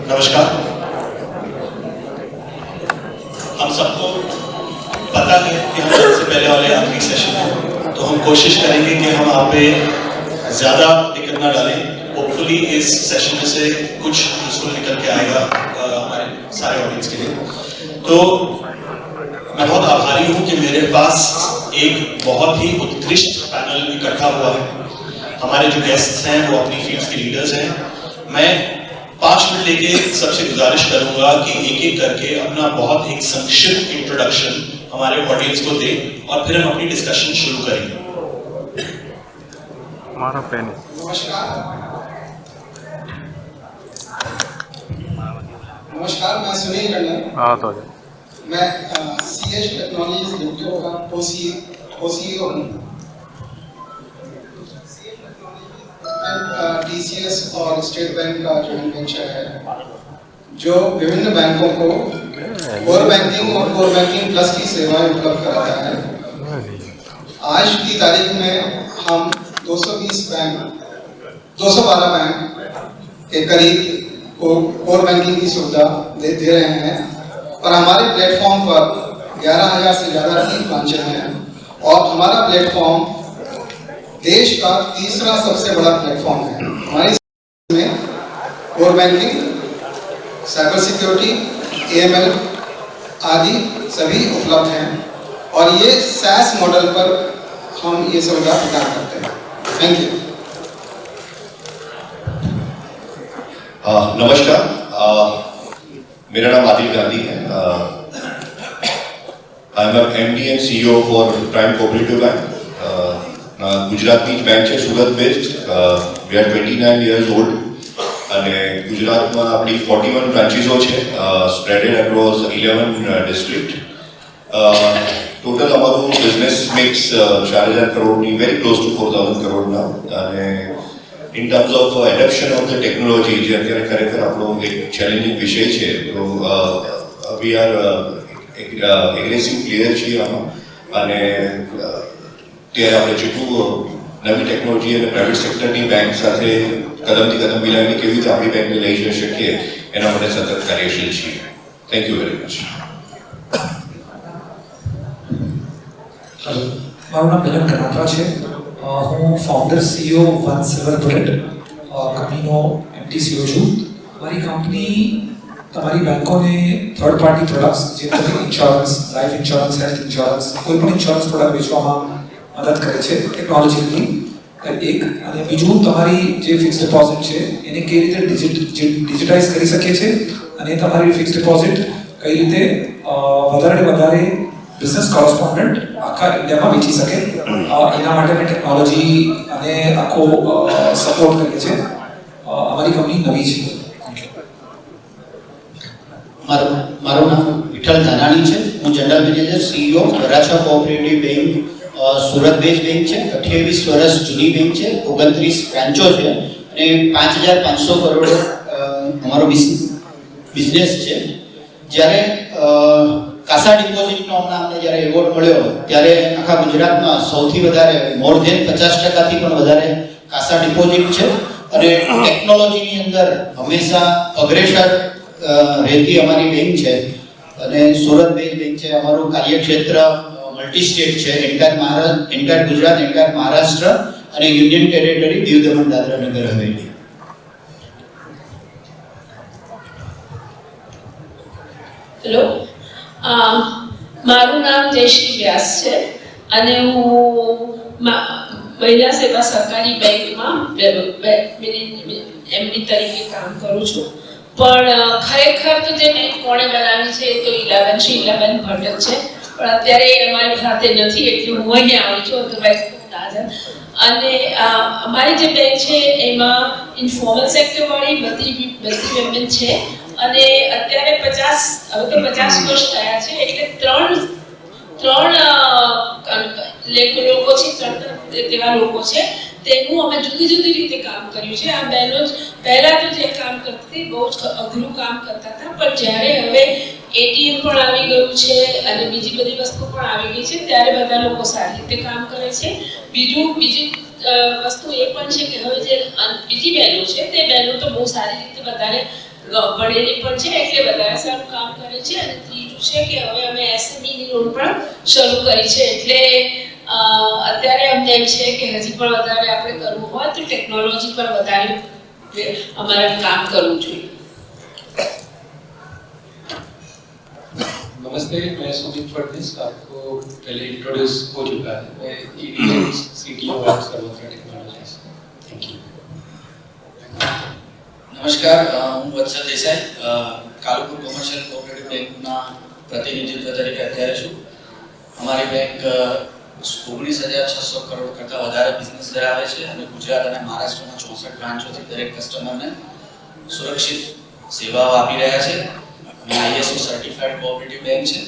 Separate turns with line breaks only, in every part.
नमस्कार। हम सबको पता है कि हम सबसे पहले वाले आखिरी सेशन है, तो हम कोशिश करेंगे कि हम आप पे ज़्यादा दिक्कत ना डालें। होपफुली इस सेशन में से कुछ यूजफुल निकल के आएगा हमारे सारे ऑडियंस के लिए। तो मैं बहुत आभारी हूँ कि मेरे पास एक बहुत ही उत्कृष्ट पैनल इकट्ठा हुआ है। हमारे जो गेस्ट्स हैं वो अपनी फील्ड के लीडर्स हैं। मैं 5 मिनट लेके सबसे गुजारिश करूंगा कि एक एक करके अपना बहुत एक संक्षिप्त इंट्रोडक्शन हमारे ऑडियंस को दें और फिर हम अपनी डिस्कशन शुरू करेंगे।
हमारा पेन।
नमस्कार, मैं सुनील टंडन।
हाँ तो
मैं CH टेक्नोलॉजीज लिमिटेड का CEO हूँ। TCS और स्टेट बैंक का जॉइंट वेंचर है जो विभिन्न बैंकों को कोर बैंकिंग और कोर बैंकिंग प्लस की सेवाएं उपलब्ध कराता है। आज की तारीख में हम 212 बैंक के करीब को कोर बैंकिंग की सुविधा दे रहे हैं और हमारे प्लेटफॉर्म पर 11,000 से ज़्यादा ब्रांचेज हैं और हमारा प्लेटफॉर्म देश का तीसरा सबसे बड़ा प्लेटफॉर्म है। हमारी में core banking, cyber security, AML आदि सभी उपलब्ध हैं और ये SaaS मॉडल पर हम ये सुविधा प्रदान करते हैं। Thank you.
नमस्कार, मेरा नाम आदिल गांधी है। I am MD and CEO for Prime Cooperative Bank. ગુજરાતની બેંક છે, Surat based. We are 29 years old અને ગુજરાતમાં આપણી 41 બ્રાન્ચીસો છે, સ્પ્રેડેડ એક્રોસ 11 ડિસ્ટ્રિક્ટ। ટોટલ અમારું બિઝનેસ મિક્સ 4,000 કરોડની, વેરી ક્લોઝ ટુ 4,000 કરોડના। અને in terms of adoption of the technology, જે અત્યારે ખરેખર આપણો એક ચેલેન્જિંગ વિષય છે, તો વી આર એગ્રેસિવ પ્લેયર છીએ આમાં। અને ત્યારે આપણે જેટલું નવી ટેકનોલોજી અને પ્રાઇવેટ સેક્ટરની બેંક સાથે કદમથી કદમ મિલાવીને કેવી રીતે આપણી બેંકને લઈ જઈ શકીએ એના માટે સતત કાર્યશીલ છીએ। Thank you very much.
મારું નામ મિલન કનાત્રા છે। હું founder CEO one silver bullet કંપનીનો MD CEO છું। મારી કંપની તમારી બેંકોને થર્ડ પાર્ટી પ્રોડક્ટ્સ જેમ કે insurance, life insurance, health insurance, કોઈ પણ ઇન્સ્યોરન્સ પ્રોડક્ટ વેચવામાં મદદ કરે છે ટેકનોલોજીની એક। અને બીજું, તમારી જે ફિક્સ ડિપોઝિટ છે એને કઈ રીતે ડિજિટાઇઝ કરી શકીએ છીએ અને તમારી ફિક્સ ડિપોઝિટ કઈ રીતે વધારે વધારે બિઝનેસ કોરસ્પોન્ડન્ટ આખા ઇન્ડિયામાં વેચી શકે એના માટે અમે ટેકનોલોજી અને આખો સપોર્ટ કરીએ છીએ। અમારી કંપની નવી છે।
મારું નામ વિઠ્ઠલ ધાનાણી છે। હું general manager CEO Varachha cooperative bank, Surat base bank છે। 28 વર્ષ જૂની બેંક છે, 29 બ્રાન્ચો છે અને 5,500 કરોડ અમારો બિઝનેસ છે। જ્યારે કાસા ડિપોઝિટનો અમને જ્યારે એવોર્ડ મળ્યો ત્યારે આખા ગુજરાતમાં સૌથી વધારે મોર ધેન 50%થી પણ વધારે કાસા ડિપોઝિટ છે અને ટેકનોલોજીની અંદર હંમેશા અગ્રેસર રહેતી અમારી બેંક છે। અને સુરત બેઝ બેંક છે। અમારું કાર્યક્ષેત્ર મલ્ટી સ્ટેટ છે, એન્ટાયર ગુજરાત, એન્ટાયર મહારાષ્ટ્ર અને union territory Diu Daman Dadra Nagar Haveli.
Hello, મારું નામ જયશ્રી વ્યાસ છે અને હું મહિલા સેવા સહકારી બેંકમાં MD તરીકે કામ કરું છું। પણ ખરેખર તો જે બેંક કોણે બનાવી છે એ તો 11 છે, 11 ભટ્ટ છે, પણ અત્યારે અમારી સાથે નથી એટલે હું અહીંયા આવી છું, અધરવાઇઝ દાદા। અને અમારી જે બેંક છે એમાં ઇન્ફોર્મલ સેક્ટરવાળી બધી વિમેન છે અને અત્યારે 50 વર્ષ થયા છે એટલે ત્રણ લોકો છે, ત્રણ તેવા લોકો છે તેનું અમે જુદી જુદી રીતે કામ કર્યું છે। આ બહેનો પહેલા તો જે કામ કરતી બહુ જ અઘરું કામ કરતા હતા, પણ જ્યારે હવે ATM પણ આવી ગયું છે અને બીજી બધી વસ્તુ પણ આવી ગઈ છે ત્યારે બધા લોકો સારી રીતે કામ કરે છે। બીજી વસ્તુ એ પણ છે કે હવે જે બીજી બહેનો છે તે બહેનો તો બહુ સારી રીતે વધારે ભણેલી પણ છે એટલે વધારે સારું કામ કરે છે. અને ત્રીજું છે કે હવે અમે એસએમઈની લોન પણ શરૂ કરી છે એટલે અત્યારે અમને એમ છે કે હજી પણ વધારે આપણે કરવું હોય તો ટેકનોલોજી પર વધારે અમારે કામ કરવું જોઈએ.
नमस्ते, मैं सुमित फडणवीस, आपको पहले इंट्रोड्यूस हो चुका है. मैं EDM CTO of Sarvotra Technologies. Thank you.
નમસ્કાર, હું વત્સલ દેસાઈ કાલુપુર કોમર્શિયલ કોઓપરેટિવ બેંકના પ્રતિનિધિત્વ તરીકે અત્યારે છું. અમારી બેંક 19,600 કરોડ કરતાં વધારે બિઝનેસ ધરાવે છે અને ગુજરાત અને મહારાષ્ટ્રમાં 64 બ્રાન્ચોથી દરેક કસ્ટમરને સુરક્ષિત સેવાઓ આપી રહ્યા છે. અમે ISO સર્ટિફાઈડ કોઓપરેટિવ બેંક છે.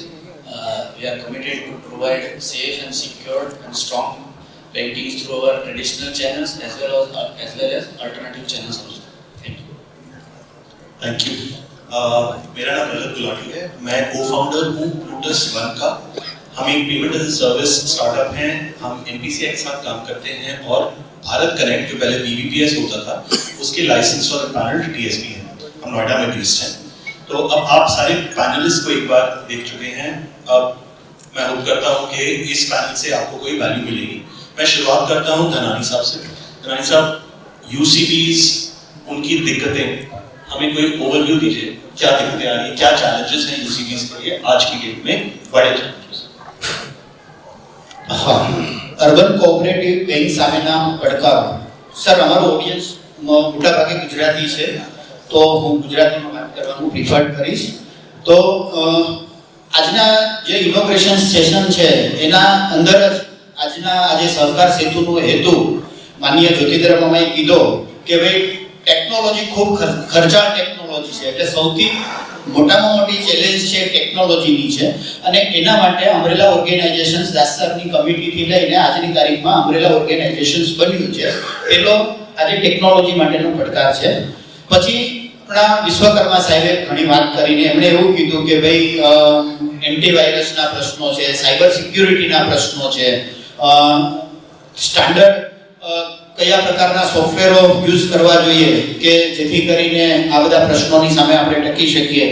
We are committed to provide safe and secure and strong banking through our traditional channels as well as alternative channels also. Thank you.
Thank you. मेरा नाम रजत गुलाटी है. मैं को-फाउंडर हूँ प्लूटस वन का. हम एक payment as a service startup हैं. हम NPCI के साथ काम करते हैं और भारत कनेक्ट जो पहले BBPS होता था उसके लाइसेंस और पैनल TSP हैं. हम नोएडा में बेस्ड हैं. तो अब आप सारे पैनलिस्ट को एक बार देख चुके हैं. अब मैं होप करता हूँ कि इस पैनल से आपको कोई वैल्यू मिलेगी. मैं शुरुआत करता हूँ धनानी साहब से. धनानी साहब, UCBs, उनकी दिक्कतें, हमें कोई ओवरव्यू दीजिए. क्या दिक्कतें आ रही हैं, क्या चैलेंजेस हैं UCBs के लिए आज की डेट में, बड़े चैलेंजेस?
હા, અર્બન કોઓપરેટિવ બેંક સામેના પડકારો. સર, અમારો ઓડિયન્સ મોટાભાગે ગુજરાતી છે તો હું ગુજરાતીમાં વાત કરવાનું પ્રિફર કરીશ. તો આજના જે ઇનોગ્રેશન સેશન છે એના અંદર જ આજે સહકાર સેતુનો હેતુ માનનીય જ્યોતિદ્ર મામાએ કીધો કે ભાઈ ટેકનોલોજી ખૂબ ખર્ચાળ ટેકનોલોજી છે એટલે સૌથી મોટામાં મોટી ચેલેન્જ છે ટેકનોલોજીની છે અને એના માટે અમરેલા ઓર્ગેનાઇઝેશન્સ દાસરની કમિટીથી લઈને આજની તારીખમાં અમરેલા ઓર્ગેનાઇઝેશન્સ બન્યું છે. પેલો આજે ટેકનોલોજી માટેનો પડકાર છે. પછી આપણા વિશ્વકર્મા સાહેબે ઘણી વાત કરીને એમણે એવું કીધું કે ભાઈ એન્ટીવાયરસના પ્રશ્નો છે, સાયબર સિક્યુરિટીના પ્રશ્નો છે, સ્ટાન્ડર્ડ કયા પ્રકારના સોફ્ટવેરો યુઝ કરવા જોઈએ કે જેથી કરીને આ બધા પ્રશ્નોની સામે આપણે ટકી શકીએ.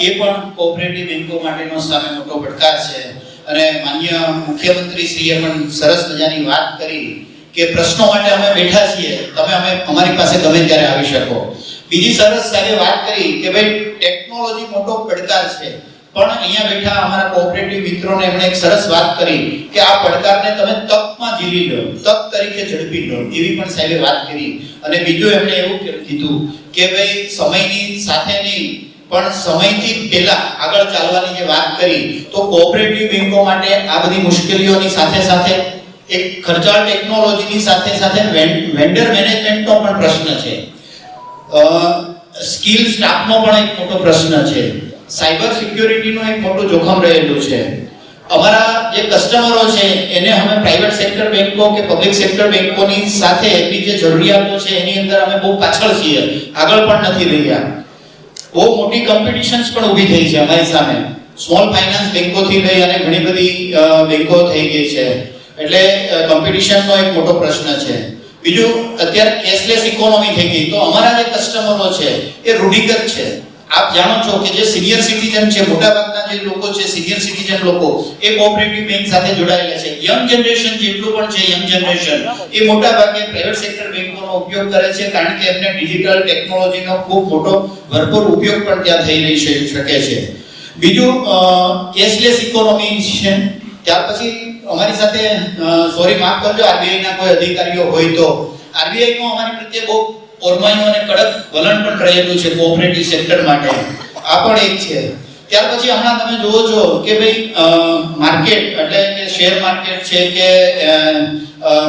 એ પણ કોઓપરેટિવ બેંકો માટેનો સામે મોટો પડકાર છે. અને માનનીય મુખ્યમંત્રીશ્રીએ પણ સરસ મજાની વાત કરી કે પ્રશ્નો માટે અમે બેઠા છીએ, તમે અમારી પાસે ગમે ત્યારે આવી શકો. બીજી સરસ સાહેબે વાત કરી કે ભાઈ ટેકનોલોજી મોટો પડકાર છે પણ અહીંયા બેઠા અમારા કોઓપરેટિવ મિત્રોને એમણે એક સરસ વાત કરી કે આ પડકારને તમે તકમાં ઝીલી લો, તક તરીકે ઝડપી લો, એવી પણ સાહેબે વાત કરી. અને બીજું એમણે એવું કીધું કે ભાઈ સમયની સાથે નહીં પણ સમયથી પહેલા આગળ ચાલવાની જે વાત કરી તો કોઓપરેટિવ બેંકો માટે આ બધી મુશ્કેલીઓની સાથે સાથે એક ખર્ચાળ ટેકનોલોજીની સાથે સાથે વેન્ડર મેનેજમેન્ટનો પણ પ્રશ્ન છે, સ્કિલ સ્ટાફનો પણ એક મોટો પ્રશ્ન છે, સાયબર સિક્યુરિટીનું એક મોટું જોખમ રહેલું છે. અમારા જે કસ્ટમરો છે એને અમે પ્રાઇવેટ સેક્ટર બેંકો કે પબ્લિક સેક્ટર બેંકોની સાથે એની જે જરૂરિયાતો છે એની અંદર અમે બહુ પાછળ છીએ, આગળ પણ નથી રહ્યા. બહુ મોટી કોમ્પિટિશન્સ પણ ઊભી થઈ છે અમારી સામે. સ્મોલ ફાઇનાન્સ બેંકોથી લઈ અને ઘણી બધી બેંકો થઈ ગઈ છે એટલે કોમ્પિટિશનનો એક મોટો પ્રશ્ન છે. બીજું અત્યારે કેશલેસ ઇકોનોમી થઈ ગઈ તો અમારા જે કસ્ટમરો છે એ રૂઢિગત છે. આપ જાણો છો કે જે સિનિયર સિટીઝન છે, મોટાભાગના જે લોકો છે સિનિયર સિટીઝન લોકો એ કોઓપરેટિવ બેંક સાથે જોડાયેલા છે. યંગ જનરેશન જેટલું પણ છે યંગ જનરેશન એ મોટાભાગે પ્રાઇવેટ સેક્ટર બેંકોનો ઉપયોગ કરે છે કારણ કે એમને ડિજિટલ ટેકનોલોજીનો ખૂબ મોટો ભરપૂર ઉપયોગ પણ ત્યાં થઈ રહી શકે છે. બીજું કેશલેસ ઇકોનોમી છે. ત્યાર પછી અમારી સાથે સોરી માફ કરજો RBI ના કોઈ અધિકારીઓ હોય તો RBI નો અમારી પ્રત્યે બહુ ઓરમાયું અને કડક વલણ પણ રહેલું છે કોઓપરેટિવ સેક્ટર માટે. આ પણ એક છે. ત્યાર પછી હમણાં તમે જોવો છો કે ભાઈ માર્કેટ એટલે કે શેર માર્કેટ છે કે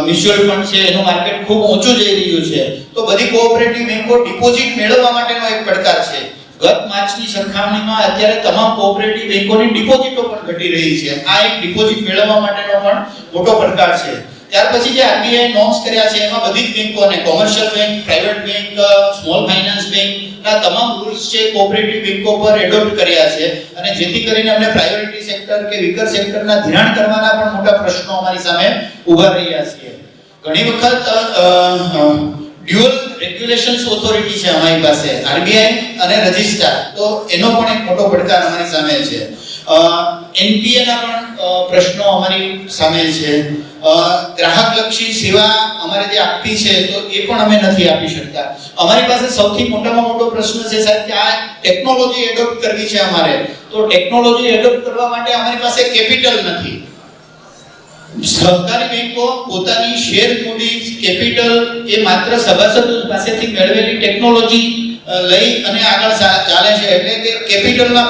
મ્યુચ્યુઅલ ફંડ છે એનું માર્કેટ ખૂબ ઊંચું જઈ રહ્યું છે તો બધી કોઓપરેટિવ બેંકો ડિપોઝિટ મેળવવા માટેનો એક પડકાર છે. ગત માર્ચની સરખામણીમાં અત્યારે તમામ કોઓપરેટિવ બેંકોની ડિપોઝિટો પણ ઘટી રહી છે. આ એક ડિપોઝિટ મેળવવા માટેનો પણ મોટો પડકાર છે. ત્યાર પછી જે RBI નોર્મ્સ કર્યા છે એમાં બધી જ બેંકોને commercial bank, private bank, small finance bank ના તમામ રૂલ્સ છે કોઓપરેટિવ બેંકો પર એડોપ્ટ કર્યા છે અને જેથી કરીને અમને પ્રાયોરિટી સેક્ટર કે વીકર સેક્ટરના ધિરાણ કરવાના પણ મોટા પ્રશ્નો અમારી સામે ઊભા રહ્યા છે. ઘણી વખત ડ્યુઅલ રેગ્યુલેશન્સ ઓથોરિટી છે અમારી પાસે, આરબીઆઈ અને રજિસ્ટ્રાર, તો એનો પણ એક મોટો પડકાર અમારી સામે છે. એનપીએ ના પણ પ્રશ્નો અમારી સામે છે. ગ્રાહકલક્ષી સેવા અમારે જે આપવી છે તો એ પણ અમે નથી આપી શકતા. અમારી પાસે સૌથી મોટામાં મોટો પ્રશ્ન છે સાહેબ કે આ ટેકનોલોજી એડોપ્ટ કરવી છે અમારે, તો ટેકનોલોજી એડોપ્ટ કરવા માટે અમારી પાસે કેપિટલ નથી. સહકારી બેંકો પોતાની શેર મૂડી કેપિટલ એ માત્ર સભાસદો પાસેથી મેળવેલી ટેકનોલોજી લઈ અને આગળ ચાલે છે, એટલે કે કેપિટલના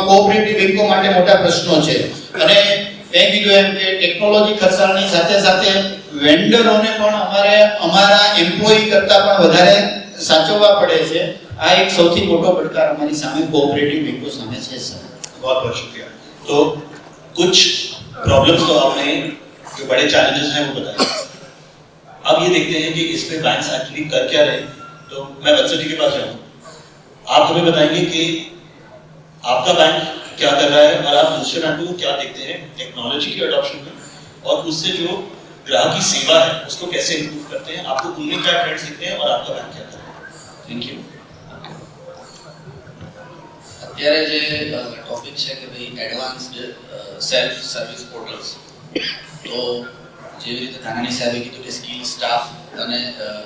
કોઓપરેટિવ બેંકો માટે મોટા પ્રશ્નો છે. અને મેં કીધું એમ કે ટેકનોલોજી ખર્ચાળની સાથે સાથે વેન્ડરોને પણ અમારે અમારા એમ્પ્લોયી કરતા પણ વધારે સાચવવા પડે છે. આ એક સૌથી મોટો પડકાર અમારી સામે કોઓપરેટિવ બેંકો સામે છે સર.
बहुत बहुत शुक्रिया. तो कुछ प्रॉब्लम्स तो आपने जो बड़े चैलेंजेस हैं वो बताए. अब ये देखते हैं कि इस पे बैंक्स एक्चुअली कर क्या रहे. तो मैं वत्सल जी के पास जाऊँ, आप हमें बताएंगे कि आपका बैंक क्या कर रहा है और आप दूसरे बैंकों को क्या देखते हैं टेक्नोलॉजी की अडॉप्शन में, और उससे जो ग्राहक की सेवा है उसको कैसे इम्प्रूव करते हैं. आपको उनमें क्या ट्रेंड्स दिखते हैं और आपका बैंक क्या कर रहा है.
Thank you. અત્યારે જે ટોપિક છે કે ભાઈ એડવાન્સ્ડ સેલ્ફ સર્વિસ પોર્ટલ્સ, તો જેવી રીતે ધાનાણી સાહેબે કીધું કે સ્કિલ સ્ટાફ અને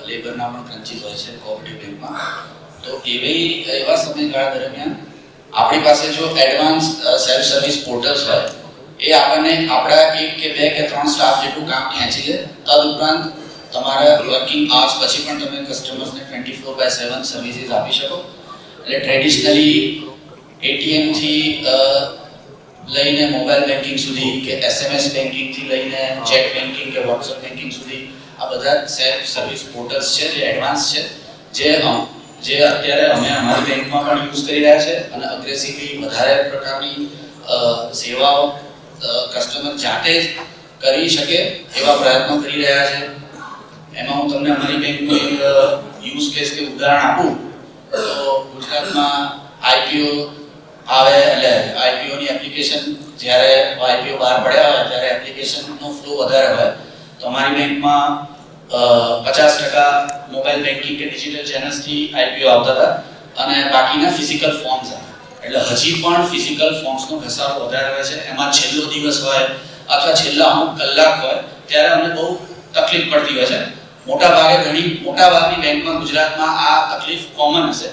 લેબરના પણ ક્રંચીસ હોય છે કોઓપરેટિવ બેંકમાં, તો એવા સમયગાળા દરમિયાન આપણી પાસે જો એડવાન્સ સેલ્ફ સર્વિસ પોર્ટલ્સ હોય એ આપણને આપણા 1 કે 2 કે 3 સ્ટાફ જેટલું કામ ખેંચી લે. તદુપરાંત તમારા વર્કિંગ આવર્સ પછી પણ તમે કસ્ટમર્સને 24/7 સર્વિસીસ આપી શકો. એટલે ટ્રેડિશનલી એટીએમ થી લઈને મોબાઈલ બેન્કિંગ સુધી કે એસએમએસ બેન્કિંગ થી લઈને ચેક બેન્કિંગ કે વોટ્સએપ બેન્કિંગ સુધી આ બધા સેલ્ફ સર્વિસ પોર્ટલ્સ છે જે એડવાન્સ છે, જે અત્યારે અમે અમારી બેંકમાં પણ યુઝ કરી રહ્યા છે અને અગ્રેસિવલી વધારે પ્રકારની સેવાઓ કસ્ટમર જાતે જ કરી શકે એવા પ્રયત્નો કરી રહ્યા છે. એમાં હું તમને અમારી બેંકનું એક યુઝ કેસ કે ઉદાહરણ આપું તો ગુજરાતમાં આઈપીઓ આવે એટલે આઈપીઓની એપ્લિકેશન જ્યારે આઈપીઓ બહાર પડ્યા હોય ત્યારે એપ્લિકેશનનો ફ્લો વધારે હોય, તો અમારી બેંકમાં 50% મોબાઈલ બેન્કિંગ કે ડિજિટલ ચેનલ્સથી આઈપીઓ આવતા હતા અને બાકીના ફિઝિકલ ફોર્મ્સ હતા. એટલે હજી પણ ફિઝિકલ ફોર્મ્સનો ઘસારો વધારે હોય છે. એમાં છેલ્લો દિવસ હોય અથવા છેલ્લા અમુક કલાક હોય ત્યારે અમને બહુ તકલીફ પડતી હોય છે. મોટાભાગની બેંકમાં ગુજરાતમાં આ તકલીફ કોમન હશે.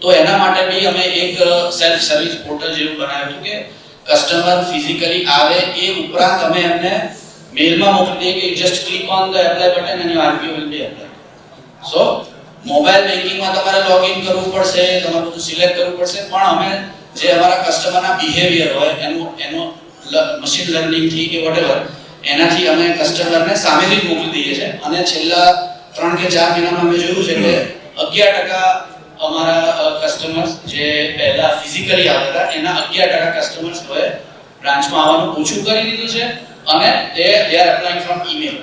તો એના માટે બી અમે એક સેલ્ફ સર્વિસ પોર્ટલ જેવું બનાવ્યું હતું કે કસ્ટમર ફિઝિકલી આવે એ ઉપરાંત અમે એમને મેલમાં મોકલી દઈએ કે just click on the apply button and your RPO will be applied. So mobile બેન્કિંગમાં તમારે લોગિન કરવું પડશે, તમારે બધું સિલેક્ટ કરવું પડશે, પણ અમે જે અમારા કસ્ટમરના બિહેવિયર હોય એનો મશીન લર્નિંગ થી કે વોટેવર એનાથી અમે કસ્ટમરને સામેથી જ મોકલી દઈએ છીએ. અને છેલ્લા 3 કે 4 મહિનામાં અમે જોયું છે કે 11% અમારા કસ્ટમર્સ જે પહેલા ફિઝિકલી આવતા હતા એના 11% કસ્ટમર્સ હવે બ્રાન્ચમાં આવવાનું ઓછું કરી દીધું છે અને they are applying from email.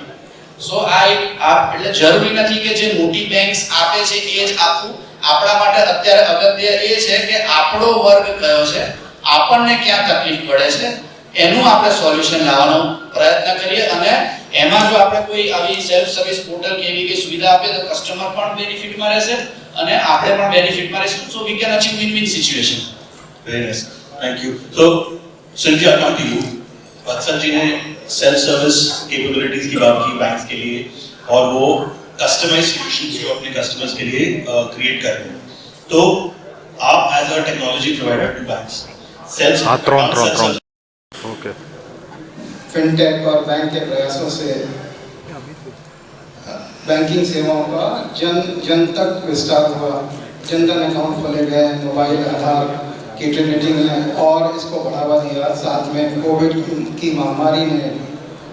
સો એટલે જરૂરી નથી કે જે મોટી બેંક્સ આપે છે એ જ આપવું. આપણા માટે અત્યારે અગત્ય એ છે કે આપણો વર્ગ કયો છે, આપણને ક્યાં તકલીફ પડે છે, એનું આપણે સોલ્યુશન લાવવાનો પ્રયત્ન કરીએ. અને એમાં જો આપણે કોઈ આવી સેલ્ફ સર્વિસ પોર્ટલ કે એવી કે સુવિધા આપે તો કસ્ટમર પણ બેનિફિટમાં રહેશે અને આપણે પણ બેનિફિટમાં રહીશું. So we can achieve win win situation.
Very nice, thank you. तो Sunil ji, I come to you. Vatsal ji ने सेल्फ सर्विस कैपेबिलिटीज की बात की बैंक्स के लिए और वो कस्टमाइज्ड सॉल्यूशंस जो अपने कस्टमर्स के लिए क्रिएट कर रहे हैं. तो आप as a technology provider to banks self
okay
fintech और बैंक के प्रयासों से बैंकिंग सेवाओं का जन तक विस्तार हुआ. जनधन अकाउंट खोले गए, मोबाइल आधार की ट्रिनिटी है और इसको बढ़ावा दिया. साथ में कोविड की महामारी ने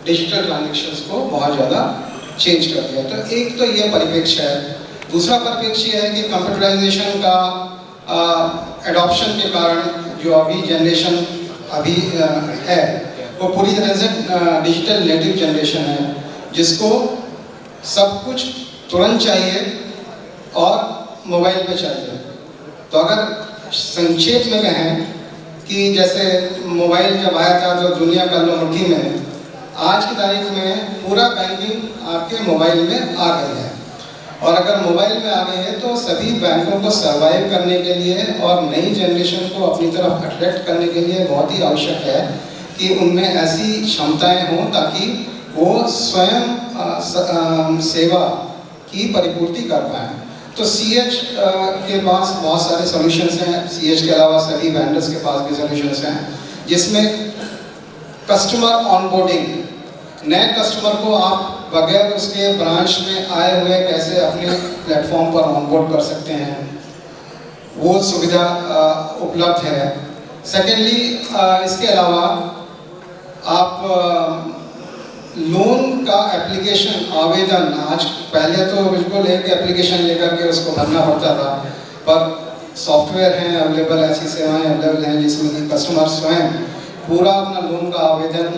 डिजिटल ट्रांजेक्शन्स को बहुत ज़्यादा चेंज कर दिया. तो एक तो ये परिप्रेक्ष्य है. दूसरा परिप्रेक्ष्य है कि कंप्यूटराइजेशन का एडॉप्शन के कारण जो अभी जनरेशन है वो पूरी तरह से डिजिटल नेटिव जनरेशन है, जिसको सब कुछ तुरंत चाहिए और मोबाइल पे चाहिए. तो अगर संक्षेप में कहें कि जैसे मोबाइल जब आया था तो दुनिया कर लो मुट्ठी में, आज की तारीख में पूरा बैंकिंग आपके मोबाइल में आ गई है. और अगर मोबाइल में आ गए हैं तो सभी बैंकों को सर्वाइव करने के लिए और नई जनरेशन को अपनी तरफ अट्रैक्ट करने के लिए बहुत ही आवश्यक है कि उनमें ऐसी क्षमताएं हों ताकि वो स्वयं सेवा की परिपूर्ति कर पाएँ। तो CH के पास बहुत सारे सॉल्यूशंस हैं। CH के अलावा सभी वेंडर्स के पास भी सॉल्यूशंस हैं, जिसमें कस्टमर ऑनबोर्डिंग, नए कस्टमर को आप बगैर उसके ब्रांच में आए हुए कैसे अपने प्लेटफॉर्म पर ऑनबोर्ड कर सकते हैं, वो सुविधा उपलब्ध है। सेकेंडली, इसके अलावा आप लोन का एप्लीकेशन आवेदन, आज पहले तो बिल्कुल एक एप्लीकेशन लेकर के उसको भरना पड़ता था, पर सॉफ्टवेयर हैं अवेलेबल, ऐसी सेवाएं अवेलेबल हैं जिसमें कि कस्टमर स्वयं पूरा अपना लोन का आवेदन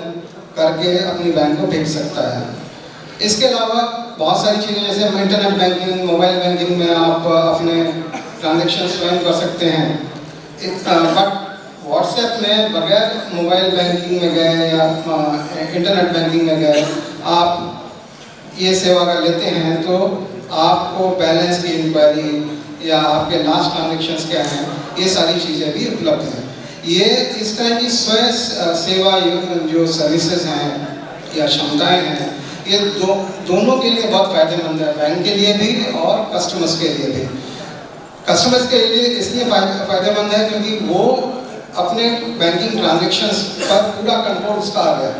करके अपनी बैंक को भेज सकता है। इसके अलावा बहुत सारी चीज़ें जैसे इंटरनेट बैंकिंग, मोबाइल बैंकिंग में आप अपने ट्रांजेक्शन स्वयं कर सकते हैं। बट व्हाट्सएप में बगैर मोबाइल बैंकिंग में गए या इंटरनेट बैंकिंग में गए आप ये सेवा कर लेते हैं तो आपको बैलेंस की इंक्वायरी या आपके लास्ट ट्रांजेक्शन्स क्या हैं, ये सारी चीज़ें भी उपलब्ध हैं। ये इस तरह की स्वयं सेवा जो सर्विसेज हैं या क्षमताएं हैं, ये दोनों के लिए बहुत फ़ायदेमंद है, बैंक के लिए भी और कस्टमर्स के लिए भी। कस्टमर्स के लिए इसलिए फ़ायदेमंद है क्योंकि वो अपने बैंकिंग ट्रांजेक्शन्स पर पूरा कंट्रोल उसका आ गया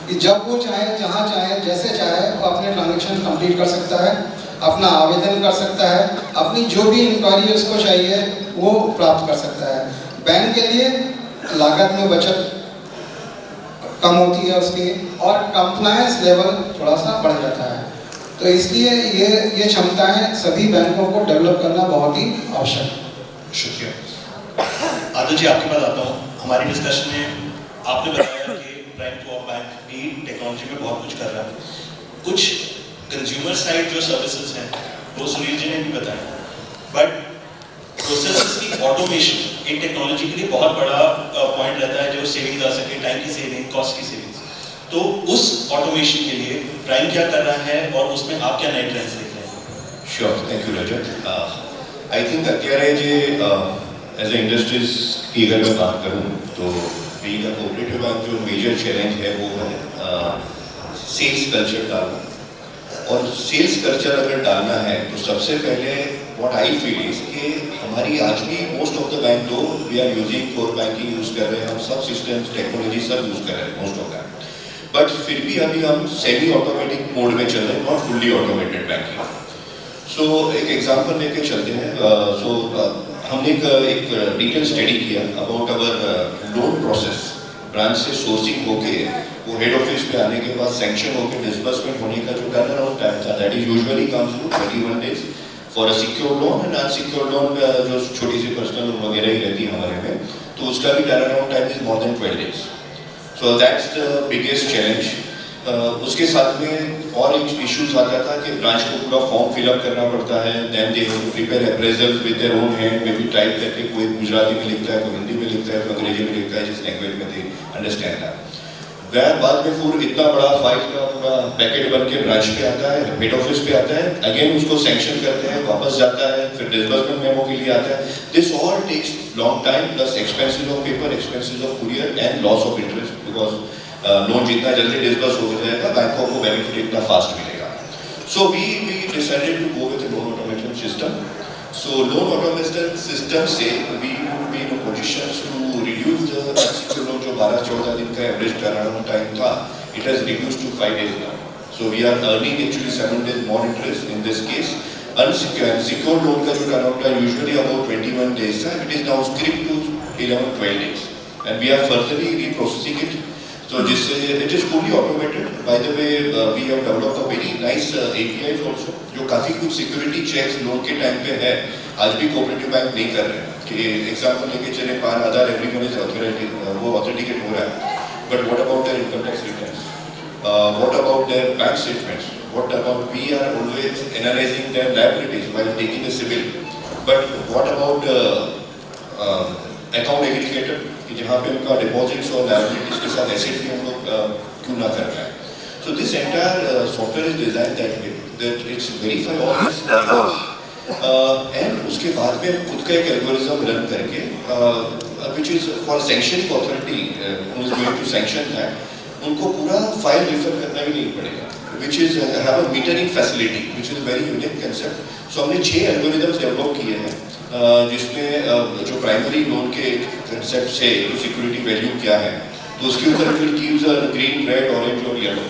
कि जब वो चाहे, जहाँ चाहे, जैसे चाहे वो अपने ट्रांजेक्शन कंप्लीट कर सकता है, अपना आवेदन कर सकता है, अपनी जो भी इंक्वायरी उसको चाहिए वो प्राप्त कर सकता है। बैंक के लिए लागत में बचत कम होती है उसकी और कंप्लायंस लेवल थोड़ा सा बढ़ जाता है। तो इसलिए ये क्षमताएं सभी बैंकों को डेवलप करना बहुत ही आवश्यक है।
शुक्रिया। आदिल जी, आपके पास आता हूँ। हमारी डिस्कशन में आपने बताया कि प्राइम कोऑप बैंक भी टेक्नोलॉजी में बहुत कुछ कर रहा है। कुछ कंज्यूमर साइड जो सर्विसेज हैं वो सुनील जी ने भी बताया, बट प्रोसेसेस की ऑटोमेशन एक टेक्नोलॉजी के लिए बहुत बड़ा पॉइंट रहता है जो सेविंग कर सके, टाइम की सेविंग, कॉस्ट की सेविंग। तो उस ऑटोमेशन के लिए प्राइम क्या कर रहा है और उसमें आप क्या नए ट्रेंड्स देख रहे हैं?
Sure, thank you Rajat. I think અત્યારે જે एज ए इंडस्ट्रीज की अगर मैं बात करूँ तो बीइंग अ कोऑपरेटिव बैंक जो मेजर चैलेंज है वो है सेल्स कल्चर डालना। और सेल्स कल्चर अगर डालना है तो सबसे पहले व्हाट आई फील इज कि हमारी आज भी मोस्ट ऑफ द बैंक तो we are using core banking use कर रहे हैं, हम सब सिस्टम्स टेक्नोलॉजी सब यूज कर रहे हैं मोस्ट ऑफ दैट, बट फिर भी अभी हम सेमी ऑटोमेटिक मोड में चल रहे हैं, नॉट फुल्ली ऑटोमेटेड बैंकिंग। सो एक एग्जांपल लेके चलते हैं। हमने एक डिटेल स्टडी किया about our loan process, branch से सोर्सिंग होके वो हेड ऑफिस पे आने के बाद सैंक्शन होके डिस्बर्समेंट होने का जो टर्न अराउंड टाइम था, that is usually comes to 21 days for a secure loan and unsecure loan जो छोटी सी पर्सनल लोन वगैरह ही रहती है हमारे में, तो उसका भी turn around time is more than 12 days. So that's the biggest challenge. उसके साथ में और एक इश्यूज आता था कि ब्रांच को पूरा फॉर्म फिलअप करना पड़ता है, then they prepare appraisals with their own hand, maybe type करके कोई गुजराती में लिखता है, कोई हिंदी में लिखता है, कोई अंग्रेजी में लिखता है, जिस लैंग्वेज में दे अंडरस्टैंड दैट। वह बाद में फिर इतना बड़ा फाइल का पूरा पैकेट बन के ब्रांच पे आता है, हेड ऑफिस पे आता है, अगेन उसको सैंक्शन करते हैं, वापस जाता है, फिर डिसबर्समेंट मेमो के लिए आता है। This all takes long time plus expenses of paper, expenses of courier and loss of interest, because loan जितना जल्दी डिसबर्स हो जाएगा बैंकों को बेनिफिट इतना फास्ट मिलेगा। So we decided to go with loan automation system. So loan automation system से we would be in a position to reduce the loan जो 12-14 दिन का एवरेज टर्नअराउंड टाइम था, it has reduced to 5 days now. So we are earning actually 7 days more interest in this case. Unsecured loan का जो turnaround time usually about 21 days था, it is now skipped to 11-12 days, and we are furtherly reprocessing it. So जिससे it is fully automated. By the way, we have developed a very nice APIs also, जो काफी कुछ security checks loan के time पे है, आज भी cooperative bank नहीं कर रहे हैं। कि एग्जांपल लेके चले, PAN, Aadhaar, everyone is authenticate हो रहा है, but what about their income tax returns, what about their bank statements, what about we are always analysing their liabilities while taking a CIBIL, but what about account aggregator कि जहाँ पे उनका deposits और liabilities के साथ एसेट भी हम लोग क्यों ना कर रहे हैं। So this entire software is design that way that it's verify all this and उसके बाद में खुद का एक एल्गोरिथम रन करके which is for sanctioning authority who is going to sanction that उनको पूरा फाइल रेफर करना भी नहीं पड़ेगा, which is have a metering facility, which is a very unique concept. So हमने 6 एल्गोरिथम्स डेवलप किए हैं जिसमें जो प्राइमरी लोन के कंसेप्ट से सिक्योरिटी वैल्यू क्या है तो उसके ऊपर फिर गिव्स ग्रीन, रेड, ऑरेंज और येलो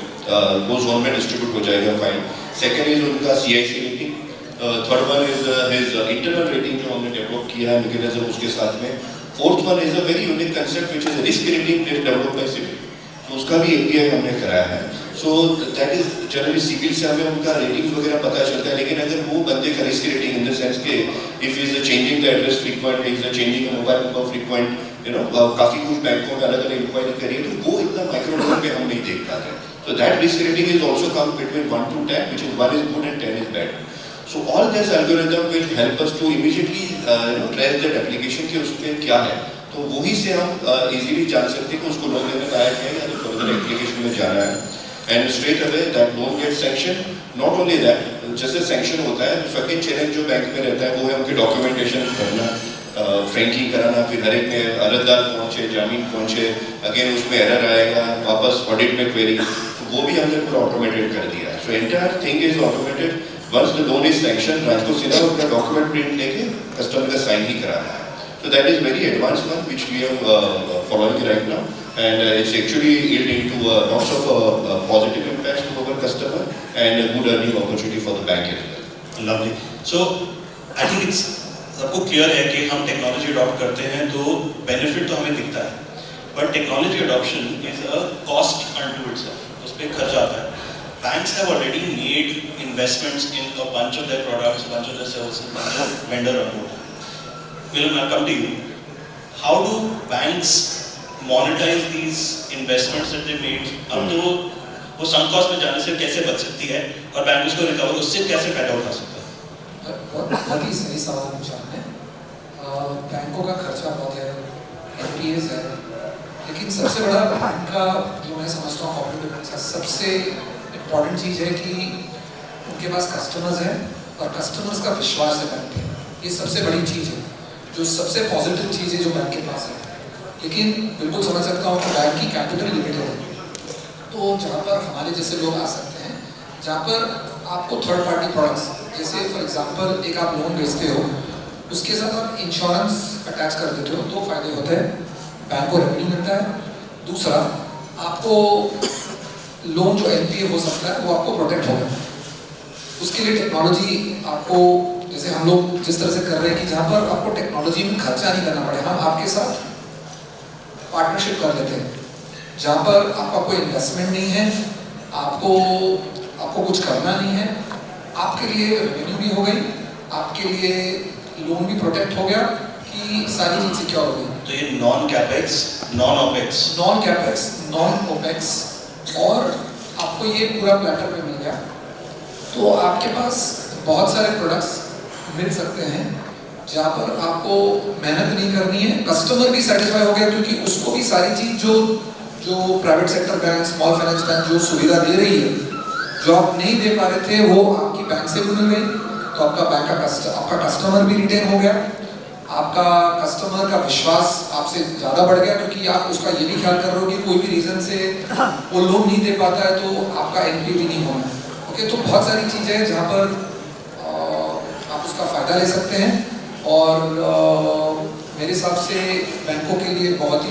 वो जोन में डिस्ट्रीब्यूट हो जाएगा फाइल. सेकंड इज उनका CIC rating. Third one is his internal rating जो हमने डेवलप किया है मैकेनिज्म उसके साथ में. Fourth one is a very unique concept which is risk rating developed by CIBIL. तो उसका भी API हमने कराया है. So that is generally CIBIL से हमें उनका रेटिंग्स वगैरह पता चलता है, लेकिन अगर वो बंदे का risk rating in the sense के if is changing the address frequent, is changing the mobile number frequent, you know काफी कुछ बैंकों में अलग अलग इंक्वायरी करिए तो वो इतना माइक्रो लेवल पे हम नहीं देख पाते. So that risk rating is also come between 1 to 10, which is 1 is good and 10 is bad. So all this algorithm will help us to immediately trace that application कि उसमें क्या है. तो वही से हम easily जान सकते हैं कि उसको लोन देने लायक है या तो further application में जाना है. And straight away that loan gets sanctioned. Not only that, जैसे sanction होता है, second challenge जो बैंक में रहता है वो है उनके documentation करना, फ्रैंकिंग कराना, फिर हर एक में अर्जदार पहुंचे, जामीन पहुंचे, अगेन उसमें एरर आएगा, वापस ऑडिट में क्वेरी, तो वो भी हमने पूरा ऑटोमेटेड कर दिया है. So entire thing is automated. Once the loan is sanction, branch को सीधा अपना डॉक्यूमेंट प्रिंट लेके कस्टमर का साइन ही कराना है. So that is very advanced one which we are following right now, and it's actually yielding to lots of positive impacts to our customer and a good earning opportunity for the bank as well.
Lovely. So I think it's सबको clear है कि हम technology adopt करते हैं तो benefit तो हमें दिखता है, but technology adoption is a cost unto itself. उस पर खर्चा आता है. Banks have already made investments in a bunch of their products, a bunch of their services, a bunch of vendor onboarding. Will I come to you? How do banks monetize these investments that they made? अब तो वो sunk cost में जाने से कैसे बच सकती है और बैंक उसको रिकवर उससे कैसे फायदा उठा सकता है?
बहुत ही सही सवाल पूछा आपने. बैंकों का खर्चा बहुत है, NPAs है, लेकिन सबसे बड़ा बैंक का जो मैं समझता हूँ कॉर्पोरेट बैंक का सबसे इम्पोर्टेंट चीज़ है कि उनके पास कस्टमर्स हैं और कस्टमर्स का विश्वास है बैंक पे. ये सबसे बड़ी चीज़ है, जो सबसे पॉजिटिव चीज़ है जो बैंक के पास है. लेकिन बिल्कुल समझ सकता हूँ कि बैंक की कैपिटल लिमिटेड है. तो जहाँ पर हमारे जैसे लोग आ सकते हैं, जहाँ पर आपको थर्ड पार्टी प्रोडक्ट्स जैसे फॉर एग्जांपल एक आप लोन बेचते हो, उसके साथ आप इंश्योरेंस अटैच कर देते हो तो फायदे होते हैं, बैंक को रेवेन्यू मिलता है. दूसरा, आपको लोन जो NPA हो सकता है वो आपको प्रोटेक्ट होगा. उसके लिए टेक्नोलॉजी आपको, जैसे हम लोग जिस तरह से कर रहे हैं कि जहाँ पर आपको टेक्नोलॉजी में खर्चा नहीं करना पड़े, हम आपके साथ पार्टनरशिप कर लेते हैं जहाँ पर आपका कोई इन्वेस्टमेंट नहीं है, आपको कुछ करना नहीं है, आपके लिए रेवेन्यू भी हो गई, आपके लिए लोन भी प्रोटेक्ट हो गया कि सारी चीज सिक्योर हो गई.
तो ये नॉन कैपेक्स, नॉन ओपेक्स और आपको ये पूरा प्लेटर पे मिल गया. तो आपके पास बहुत सारे प्रोडक्ट्स मिल सकते हैं जहाँ पर आपको मेहनत नहीं करनी है. कस्टमर भी सेटिस्फाई हो गया क्योंकि उसको भी सारी चीज जो private sector bank, small finance bank जो सुविधा दे रही है, जो आप नहीं दे पा रहे थे वो आपकी बैंक से भी मिल गई. तो आपका कस्टमर भी रिटेन हो गया, आपका कस्टमर का विश्वास आपसे ज़्यादा बढ़ गया क्योंकि आप उसका ये भी ख्याल कर रहे हो कि कोई भी रीज़न से वो लोन नहीं दे पाता है तो आपका NPA भी नहीं होना. ओके, तो बहुत सारी चीज़ें हैं जहाँ पर आप उसका फ़ायदा ले सकते हैं और मेरे हिसाब से बैंकों के लिए बहुत ही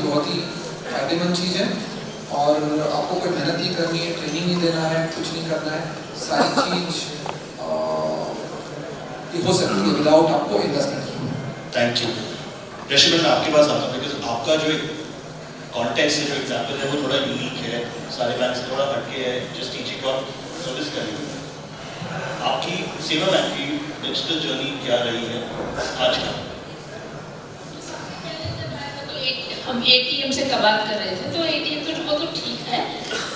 फ़ायदेमंद चीज़ है. और आपको कोई मेहनत नहीं करनी है, ट्रेनिंग नहीं देना है, कुछ नहीं करना है, सारी चीज़ हो सकती है विदाउट आपको इन्वेस्टमेंट की. Thank you. ऋषि, मैं आपके पास आता हूँ बिकॉज आपका जो कॉन्टेक्स्ट है, जो एग्जाम्पल है वो थोड़ा यूनिक है, सारे बैंक से थोड़ा हटके है, जस्ट टीचिंग और सर्विस कर रही है. आपकी सेवा बैंक की डिजिटल जर्नी क्या रही है आज का?
हम ATM से बात कर रहे थे, तो ATM तो वो तो ठीक है,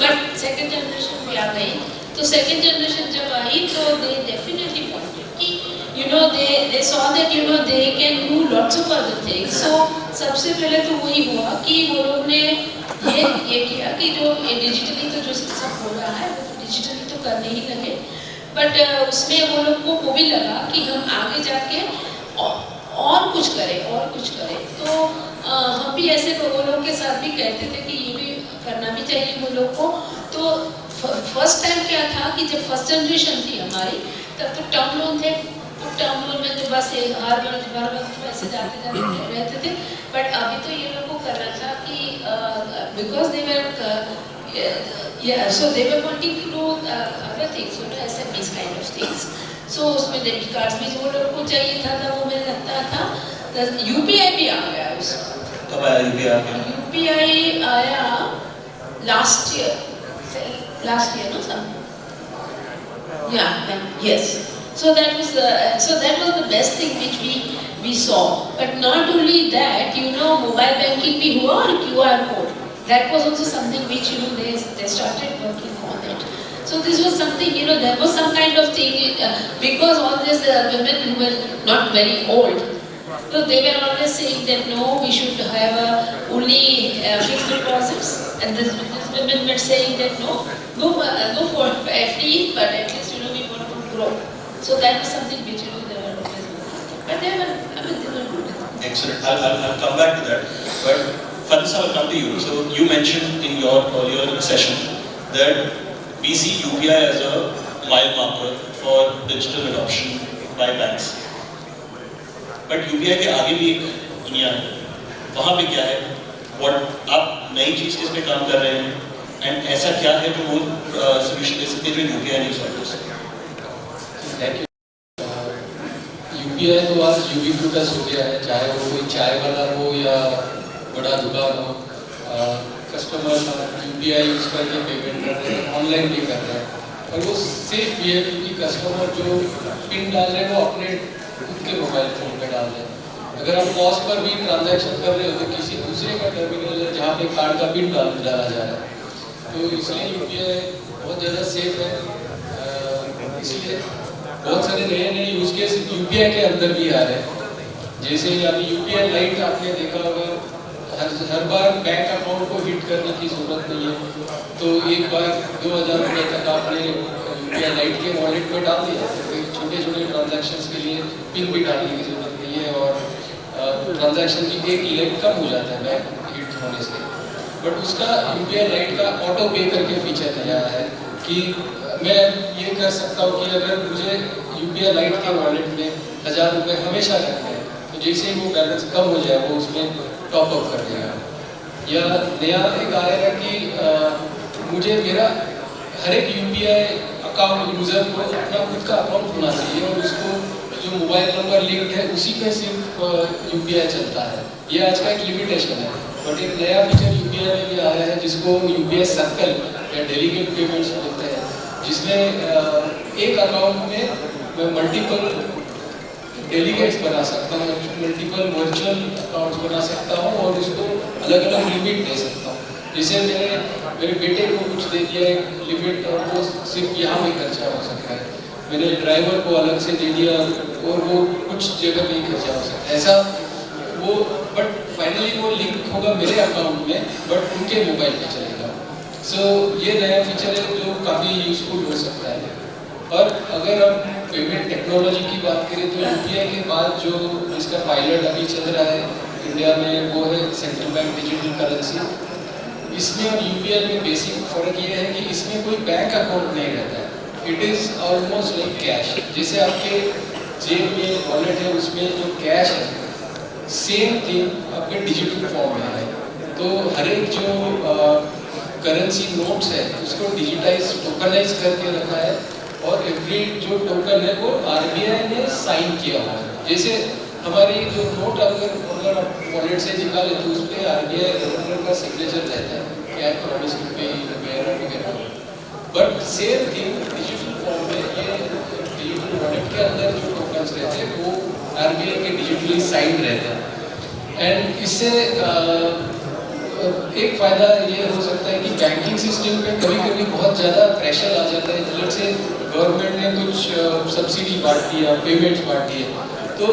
बट सेकंड जनरेशन भी आ गई. तो सेकंड जनरेशन जब आई तो दे डेफिनेटली वांटेड कि they saw that they can do lots of other things. So सबसे पहले तो वही हुआ कि वो लोग ने ये किया कि जो डिजिटली तो जो सब हो रहा है वो डिजिटली तो करने ही लगे. बट उसमें वो लोग को वो भी लगा कि हम आगे जाके और कुछ करें तो हम भी ऐसे वो लोग के साथ भी कहते थे कि ये भी करना भी चाहिए वो लोग को। तो फर्स्ट टाइम क्या था कि जब फर्स्ट जनरेशन थी हमारी तब तो टर्म लोन थे, तो टर्म लोन में तो बस हर वक्त पैसे जाते रहते थे। बट अभी तो ये लोग को करना था कि because they were so they were wanting to do other things, you know, SMEs kind of things. So उसमें डेबिट कार्ड्स भी वो लोग को चाहिए था वो मुझे लगता था यूपीआई भी आ गया उसमें।
कब आया यूपीआई?
यूपीआई आया last year no sir? Yeah, yes. So that was the best thing which we saw. But not only that, you know, mobile banking भी हुआ और QR code. That was also something which, you know, they started working on it. So this was something, you know, there was some kind of thing because all these women who were not very old, so they were always saying that no, we should have only fixed deposits, and these women were saying that no, go for FD, but at least, you know, we want to grow. So that was something which, you know, they were always working. But they were good.
Excellent. I'll come back to that. But Faris, I'll come to you. So you mentioned in your earlier session that we see UPI as a mile marker for digital adoption by banks. But UPI के आगे भी एक दुनिया है. वहाँ पे क्या है? What आप नई चीज़ किस पे काम कर रहे हैं? And ऐसा क्या है जो वो solution दे सकते हैं जो UPI नहीं solve कर सकते?
यूपीआई तो आज यूबिक्विटस हो गया है, चाहे वो कोई चाय वाला हो या बड़ा दुकान हो, कस्टमर यूपीआई यूज़ करके पेमेंट कर रहे हैं, ऑनलाइन भी कर रहे हैं। और वो सेफ भी है क्योंकि कस्टमर जो पिन डाल रहे हैं वो अपने खुद के मोबाइल फ़ोन पे डाल रहे हैं। अगर आप पॉज पर भी ट्रांजैक्शन कर रहे हो तो किसी दूसरे का टर्मिनल है जहाँ पे कार्ड का पिन डाला जा रहा है, तो इसलिए यूपीआई बहुत ज़्यादा सेफ है। इसलिए बहुत सारे नए यूज़ केस यूपीआई के अंदर भी आ रहे हैं। जैसे अभी यूपीआई लाइट आपने देखा होगा, हर बार बैंक अकाउंट को हिट करने की ज़रूरत नहीं है, तो एक बार 2000 रुपये तक आपने यूपीआई लाइट के वॉलेट में डाल दिया, तो छोटे छोटे ट्रांजैक्शंस के लिए पिन भी डालने की ज़रूरत नहीं है और ट्रांजैक्शन की एक लिमिट कम हो जाता है बैंक हिट होने से। बट उसका यूपीआई लाइट का ऑटो पे करके फीचर नया है कि मैं ये कर सकता हूँ कि अगर मुझे यूपीआई लाइट के वॉलेट में 1000 रुपये हमेशा रखने हैं, तो जैसे ही वो बैलेंस कम हो जाए वो उसमें टॉप अप कर देगा। या नया एक आएगा कि मुझे मेरा हर एक यूपीआई अकाउंट यूज़र को अपना खुद का अकाउंट होना चाहिए और उसको जो मोबाइल नंबर लिंक है उसी पे सिर्फ यूपीआई चलता है। ये आज का एक लिमिटेशन है। बट एक नया फीचर यूपीआई में भी आया है जिसको यूपीआई सर्कल या डेलीगेट पेमेंट्स बोलते हैं, जिसमें एक अकाउंट में मैं मल्टीपल डेलीगेट्स बना सकता हूँ, मल्टीपल वर्चुअल अकाउंट्स बना सकता हूँ और उसको अलग अलग लिमिट दे सकता हूँ। जैसे मेरे बेटे को कुछ दे दिया एक लिमिट और वो सिर्फ यहाँ में खर्चा हो सकता है, मैंने ड्राइवर को अलग से दे दिया और वो कुछ जगह पे ही खर्चा हो सकता है ऐसा वो। बट फाइनली वो लिंक होगा मेरे अकाउंट में बट उनके मोबाइल पे चलेगा। सो ये नया फीचर है जो काफ़ी यूज़फुल हो सकता है। और अगर हम पेमेंट टेक्नोलॉजी की बात करें तो यूपीआई के बाद जो इसका पायलट अभी चल रहा है इंडिया में वो है सेंट्रल बैंक डिजिटल करेंसी। इसमें और यूपीआई में बेसिक फ़र्क ये है कि इसमें कोई बैंक अकाउंट नहीं रहता है, it is almost like cash. जैसे आपके जेब में वॉलेट है उसमें जो कैश है सेम थिंग आपके डिजिटल फॉर्म में है। तो हर एक जो करेंसी नोट्स है उसको डिजिटाइज टोकनाइज करके रखा है और एवरी जो टोकन है वो आरबीआई ने साइन किया हुआ है। जैसे हमारी जो नोट अगर आप वॉलेट से निकाले तो उस पर आरबीआई गवर्नर का सिग्नेचर रहता है क्या प्रॉमिस टू पे वगैरह। But same thing digital form में ये डिजिटल वॉलेट के अंदर जो टोकन्स रहते हैं वो आरबीआई के डिजिटली साइन रहते हैं। एंड इससे एक फ़ायदा ये हो सकता है कि बैंकिंग सिस्टम पे कभी कभी बहुत ज़्यादा प्रेशर आ जाता है। जैसे गवर्नमेंट ने कुछ सब्सिडी बांट दिया, पेमेंट्स बांट दिए, तो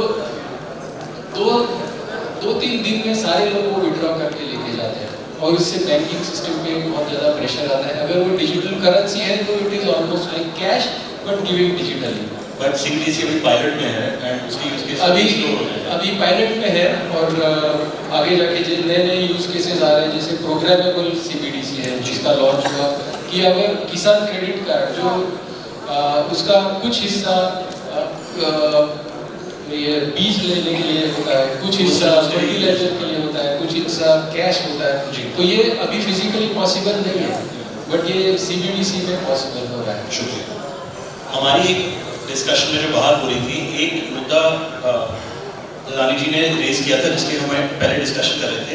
दो तीन दिन में सारे लोग वो विड्रॉ करके लेके जाते हैं और इससे बैंकिंग सिस्टम पे बहुत ज़्यादा प्रेशर आता है। अगर वो डिजिटल करेंसी है तो it is almost like cash but giving digitally.
But CBDC अभी पायलट में है एंड उसकी यूज केस
अभी पायलट में है और आगे जाके जो नए नए यूज केसेस आ रहे हैं, जैसे प्रोग्रामेबल सीबीडीसी है जिसका लॉन्च हुआ कि अगर किसान क्रेडिट कार्ड जो उसका कुछ हिस्सा ये बीज लेने के लिए होता है, कुछ हिस्सा फर्टिलाइजर के लिए होता है, कुछ हिस्सा कैश होता है, तो ये अभी फिजिकली पॉसिबल नहीं है, बट ये सीबीडीसी में पॉसिबल हो रहा है।
शुक्रिया। हमारी एक डिस्कशन में जो बाहर हो रही थी, एक मुद्दा रानी जी ने रेज किया था जिसके हम पहले डिस्कशन कर रहे थे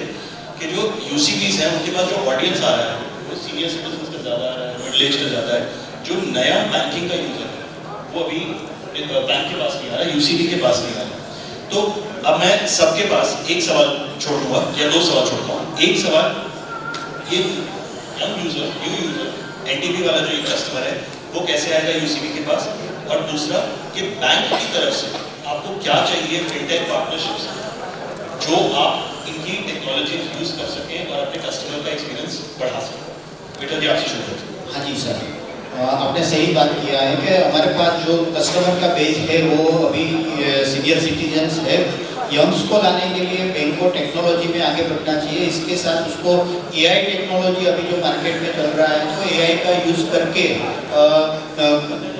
कि जो यूसीबीज हैं उनके पास जो ऑडियंस आ रहा है वो सीनियर सिटीजन का ज़्यादा आ रहा है, मिडिल एज का ज़्यादा है। जो नया बैंकिंग का यूज़र है वो अभी बैंक के पास नहीं आ रहा, यूसीबी के पास नहीं आ रहा। तो अब मैं सबके पास एक सवाल छोड़ दूंगा या दो सवाल छोड़ता हूँ। एक सवाल, ये यंग यूज़र एनटीपी वाला जो एक कस्टमर है वो कैसे आएगा यूसीबी के पास, और दूसरा कि बैंक की तरफ से आपको क्या चाहिए फिनटेक पार्टनरशिप्स जो आप इनकी टेक्नोलॉजी यूज कर सकें और अपने कस्टमर का एक्सपीरियंस बढ़ा सकें। बेटा जी आपसे शुरू करते हैं।
हाँ जी सर, आपने सही बात किया है कि हमारे पास जो कस्टमर का बेस है वो अभी सीनियर सिटीजन्स है। यंग्स को लाने के लिए बैंक को टेक्नोलॉजी में आगे बढ़ना चाहिए, इसके साथ उसको एआई टेक्नोलॉजी अभी जो मार्केट में चल रहा है तो एआई का यूज़ करके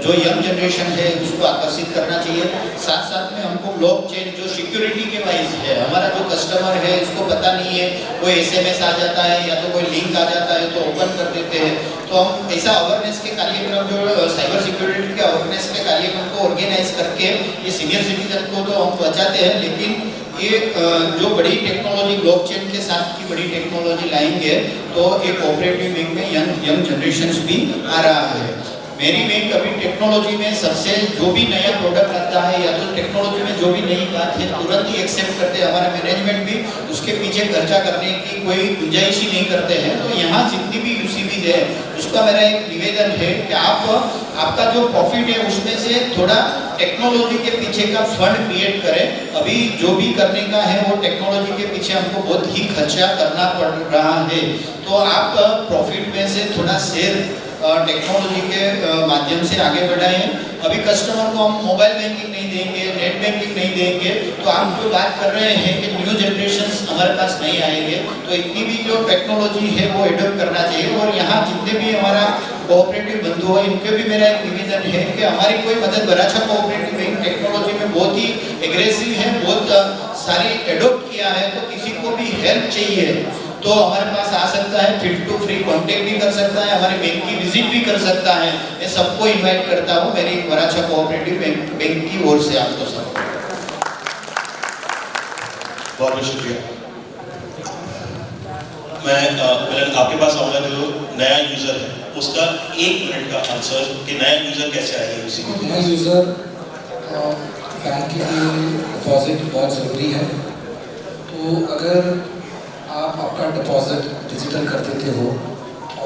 जो यंग जनरेशन है उसको आकर्षित करना चाहिए। साथ साथ में हमको ब्लॉकचेन जो सिक्योरिटी के वाइज है, हमारा जो कस्टमर है उसको पता नहीं है, कोई एसएमएस आ जाता है या तो कोई लिंक आ जाता है तो ओपन कर देते हैं, तो हम ऐसा अवेयरनेस के कार्यक्रम जो साइबर सिक्योरिटी के अवेयरनेस के कार्यक्रम को ऑर्गेनाइज करके ये सीनियर सिटीजन को तो हम बचाते हैं, लेकिन ये जो बड़ी टेक्नोलॉजी ब्लॉकचेन के साथ की बड़ी टेक्नोलॉजी लाएंगे तो एक कोऑपरेटिव बैंक में यंग जनरेशन भी आ रहा है। मेरी बैंक अभी टेक्नोलॉजी में सबसे जो भी नया प्रोडक्ट आता है या तो टेक्नोलॉजी में जो भी नई बात है तुरंत ही एक्सेप्ट करते हैं, हमारा मैनेजमेंट भी उसके पीछे खर्चा करने की कोई गुंजाइश ही नहीं करते हैं। तो यहाँ जितनी भी यूसीबीज है उसका मेरा एक निवेदन है कि आपका जो प्रॉफिट है उसमें से थोड़ा टेक्नोलॉजी के पीछे का फंड क्रिएट करें। अभी जो भी करने का है वो टेक्नोलॉजी के पीछे हमको बहुत ही खर्चा करना पड़ रहा है, तो आप प्रॉफिट में से थोड़ा शेयर टेक्नोलॉजी के माध्यम से आगे बढ़ाएं। अभी कस्टमर को हम मोबाइल बैंकिंग नहीं देंगे, नेट बैंकिंग नहीं देंगे, तो आप जो बात कर रहे हैं कि न्यू जनरेशन हमारे पास नहीं आएंगे, तो इतनी भी जो टेक्नोलॉजी है वो एडॉप्ट करना चाहिए। और यहाँ जितने भी हमारा कोऑपरेटिव बंधु है इनके भी मेरा एक निवेदन है कि हमारी कोई मदद वराछा कोऑपरेटिव बैंक टेक्नोलॉजी में बहुत ही एग्रेसिव है, बहुत सारी एडॉप्ट किया है, तो किसी को भी हेल्प चाहिए तो हमारे पास आ सकता है, फिट टू फ्री कांटेक्ट भी कर सकता है, हमारे बैंक की विजिट भी कर सकता है। मैं सबको इनवाइट करता हूँ मेरी वराछा कोऑपरेटिव बैंक की ओर से आपको सब।
बहुत बहुत शुक्रिया। मैं मिलन आपके पास आऊँगा, जो नया यूजर है उसका 1 मिनट का आंसर कि नया यूजर कैसे आएगा उसी को।
नया यूज़र बैंक के लिए डिपॉजिट बहुत ज़रूरी है, तो अगर आप आपका डिपॉजिट डिजिटल कर देते हो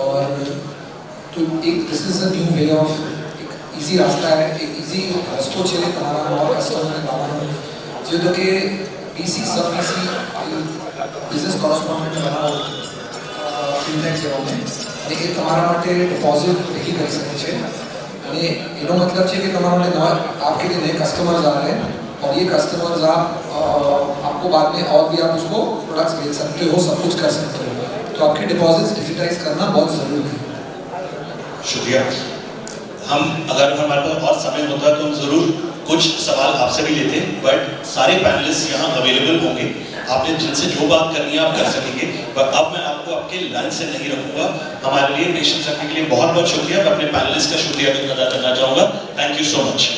और तो एक this is a new way of एक इजी रास्ता है, एक इजी रस्तो चले તમારા નવા કસ્ટમરને લાવવાનો, જેતો કે બીસી સબ બીસી બિઝનેસ કોરસ્પોન્ડન્ટ બનાવો ફિનટેક સેવાઓને, અને એ તમારા માટે ડિપોઝિટ નહીં કરી શકે છે, અને એનો મતલબ છે કે તમારા માટે નવા आपके लिए नए कस्टमर्स आ रहे हैं और ये कस्टमर्स आपको बाद में और भी आप उसको प्रोडक्ट्स बेच सकते हो, सब कुछ कर सकते हो, तो आपके डिपॉजिट्स डिजिटाइज करना बहुत ज़रूरी है।
शुक्रिया। अगर हमारे पास और समय होता तो हम ज़रूर कुछ सवाल आपसे भी लेते, बट सारे पैनलिस्ट यहाँ अवेलेबल होंगे, आपने जिनसे जो बात करनी है आप कर सकेंगे, पर अब मैं आपको आपके लाइन से नहीं रखूंगा। हमारे लिए पेशेंस रखने के लिए बहुत बहुत शुक्रिया। मैं अपने पैनलिस्ट का शुक्रिया अदा करना चाहूँगा। Thank you so much.